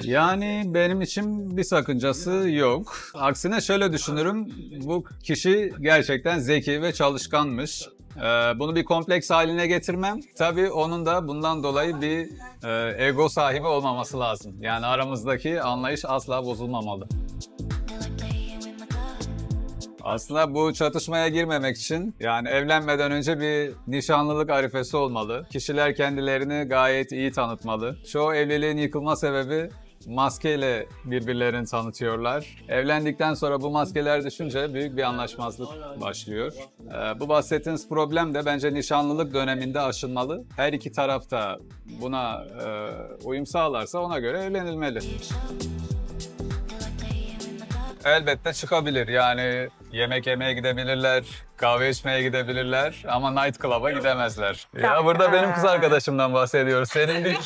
Yani benim için bir sakıncası yok. Aksine şöyle düşünürüm, bu kişi gerçekten zeki ve çalışkanmış. Bunu bir kompleks haline getirmem. Tabii onun da bundan dolayı bir ego sahibi olmaması lazım. Yani aramızdaki anlayış asla bozulmamalı. Aslında bu çatışmaya girmemek için yani evlenmeden önce bir nişanlılık arifesi olmalı. Kişiler kendilerini gayet iyi tanıtmalı. Çoğu evliliğin yıkılma sebebi maskeyle birbirlerini tanıtıyorlar. Evlendikten sonra bu maskeler düşünce büyük bir anlaşmazlık başlıyor. Bu bahsettiğiniz problem de bence nişanlılık döneminde aşılmalı. Her iki taraf da buna uyum sağlarsa ona göre evlenilmeli. Elbette çıkabilir. Yani yemek yemeye gidebilirler, kahve içmeye gidebilirler ama night club'a gidemezler. Ya burada benim kız arkadaşımdan bahsediyoruz. Senin değil.